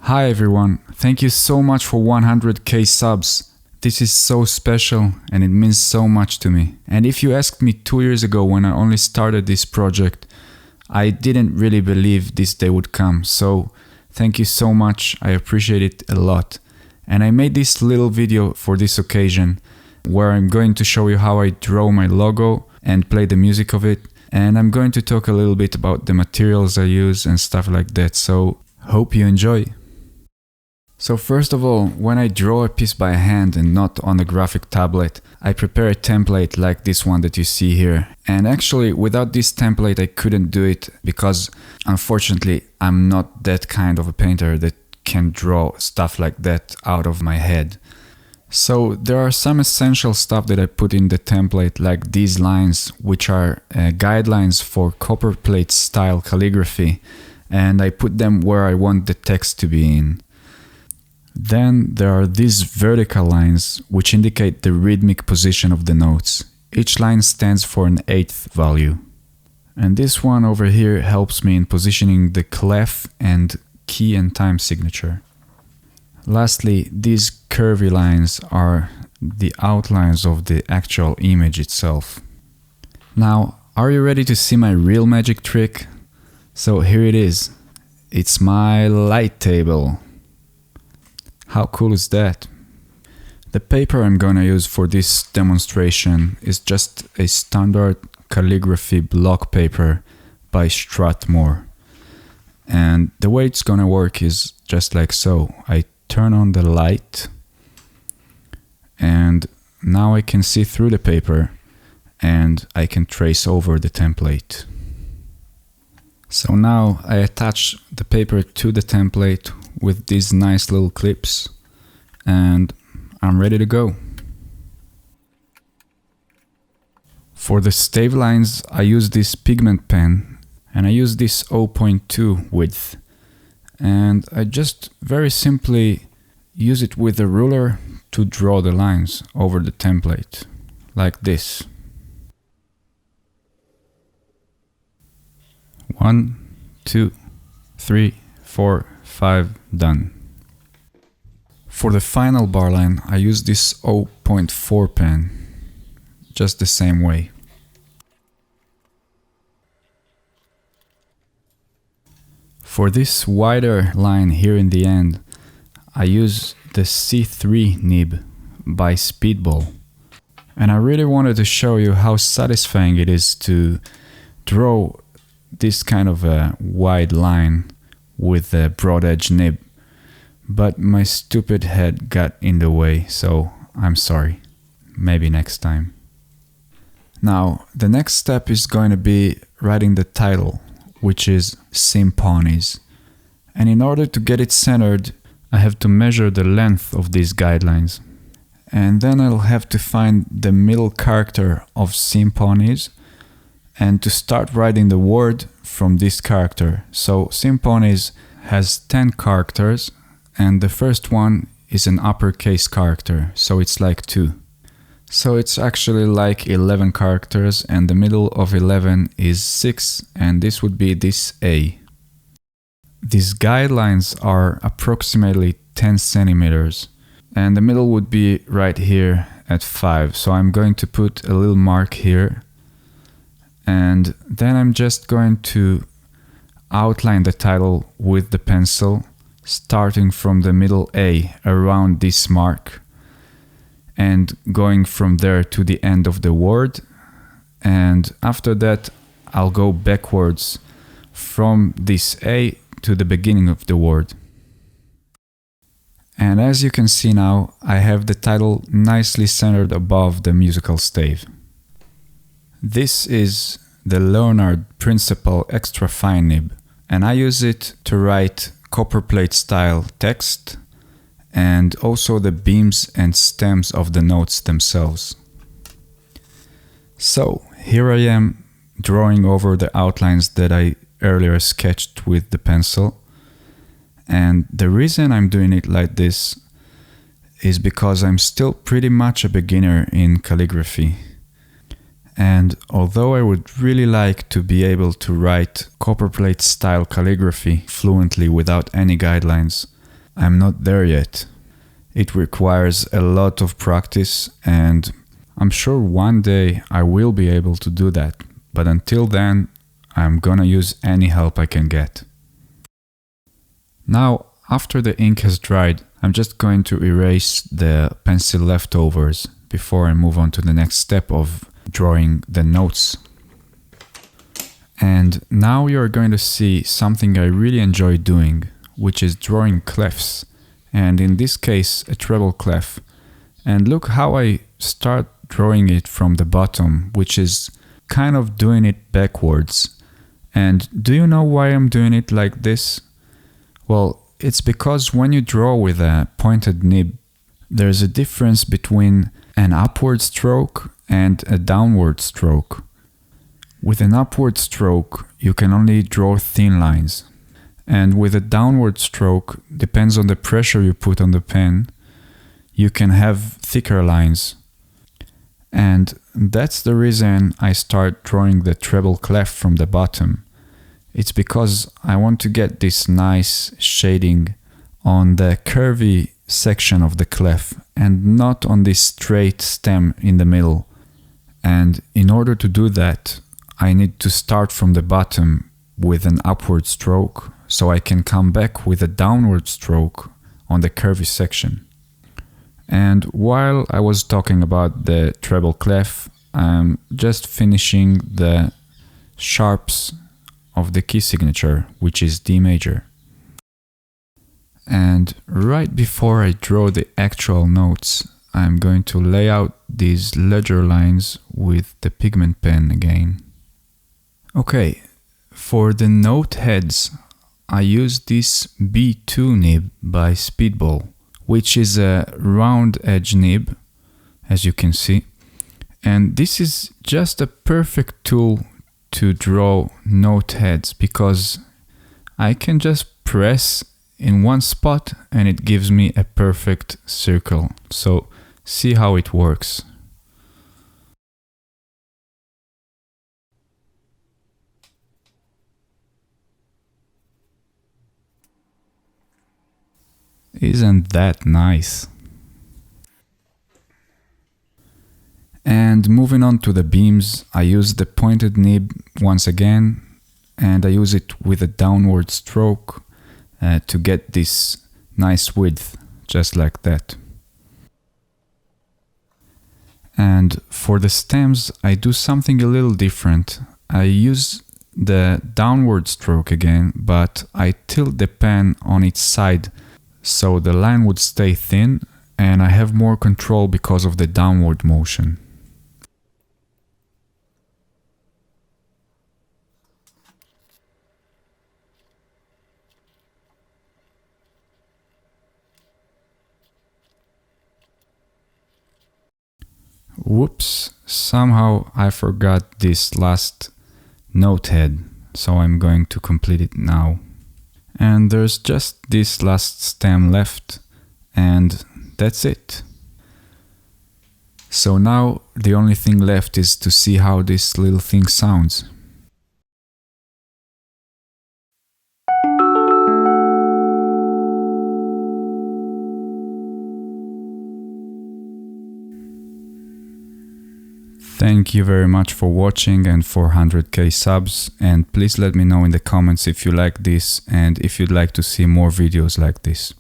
Hi everyone, thank you so much for 100k subs. This is so special and it means so much to me. And if you asked me 2 years ago when I only started this project, I didn't really believe this day would come. So thank you so much, I appreciate it a lot. And I made this little video for this occasion where I'm going to show you how I draw my logo and play the music of it. And I'm going to talk a little bit about the materials I use and stuff like that. So hope you enjoy. So first of all, when I draw a piece by hand and not on a graphic tablet, I prepare a template like this one that you see here. And actually, without this template I couldn't do it because unfortunately I'm not that kind of a painter that can draw stuff like that out of my head. So there are some essential stuff that I put in the template, like these lines, which are guidelines for copperplate style calligraphy, and I put them where I want the text to be in. Then there are these vertical lines which indicate the rhythmic position of the notes. Each line stands for an eighth value. And this one over here helps me in positioning the clef and key and time signature. Lastly, these curvy lines are the outlines of the actual image itself. Now, are you ready to see my real magic trick? So here it is. It's my light table. How cool is that? The paper I'm gonna use for this demonstration is just a standard calligraphy block paper by Strathmore. And the way it's gonna work is just like so. I turn on the light and now I can see through the paper and I can trace over the template. So now I attach the paper to the template with these nice little clips and I'm ready to go. For the stave lines I use this pigment pen and I use this 0.2 width, and I just very simply use it with a ruler to draw the lines over the template like this. 1, 2, 3, 4, 5, done. For the final bar line I use this 0.4 pen, just the same way. For this wider line here in the end, I use the C3 nib by Speedball. And I really wanted to show you how satisfying it is to draw this kind of a wide line with a broad edge nib. But my stupid head got in the way, so I'm sorry. Maybe next time. Now, the next step is going to be writing the title, which is Symphonies. And in order to get it centered, I have to measure the length of these guidelines. And then I'll have to find the middle character of Symphonies and to start writing the word from this character. So Symphonies has 10 characters and the first one is an uppercase character, so it's like 2. So it's actually like 11 characters and the middle of 11 is 6 and this would be this A. These guidelines are approximately 10 centimeters and the middle would be right here at 5. So I'm going to put a little mark here and then I'm just going to outline the title with the pencil starting from the middle A around this mark and going from there to the end of the word, and after that I'll go backwards from this A to the beginning of the word. And as you can see now, I have the title nicely centered above the musical stave. This is the Leonard Principal Extra Fine Nib, and I use it to write copperplate style text and also the beams and stems of the notes themselves. So here I am drawing over the outlines that I earlier sketched with the pencil, and the reason I'm doing it like this is because I'm still pretty much a beginner in calligraphy. And although I would really like to be able to write copperplate style calligraphy fluently without any guidelines, I'm not there yet. It requires a lot of practice, and I'm sure one day I will be able to do that. But until then, I'm gonna use any help I can get. Now, after the ink has dried, I'm just going to erase the pencil leftovers before I move on to the next step of drawing the notes. And now you're going to see something I really enjoy doing, which is drawing clefs, and in this case a treble clef. And look how I start drawing it from the bottom, which is kind of doing it backwards. And do you know why I'm doing it like this? Well, it's because when you draw with a pointed nib, there's a difference between an upward stroke and a downward stroke. With an upward stroke, you can only draw thin lines. And with a downward stroke, depends on the pressure you put on the pen, you can have thicker lines. And that's the reason I start drawing the treble clef from the bottom. It's because I want to get this nice shading on the curvy section of the clef and not on this straight stem in the middle. And in order to do that, I need to start from the bottom with an upward stroke, so I can come back with a downward stroke on the curvy section. And while I was talking about the treble clef, I'm just finishing the sharps of the key signature, which is D major. And right before I draw the actual notes, I'm going to lay out these ledger lines with the pigment pen again. Okay, for the note heads, I use this B2 nib by Speedball, which is a round edge nib, as you can see. And this is just a perfect tool to draw note heads because I can just press in one spot and it gives me a perfect circle. So see how it works. Isn't that nice? And moving on to the beams, I use the pointed nib once again, and I use it with a downward stroke to get this nice width, just like that. And for the stems, I do something a little different. I use the downward stroke again, but I tilt the pen on its side so the line would stay thin and I have more control because of the downward motion. Whoops, somehow I forgot this last note head, so I'm going to complete it now. And there's just this last stem left, and that's it. So now the only thing left is to see how this little thing sounds. Thank you very much for watching and for 100k subs, and please let me know in the comments if you like this and if you'd like to see more videos like this.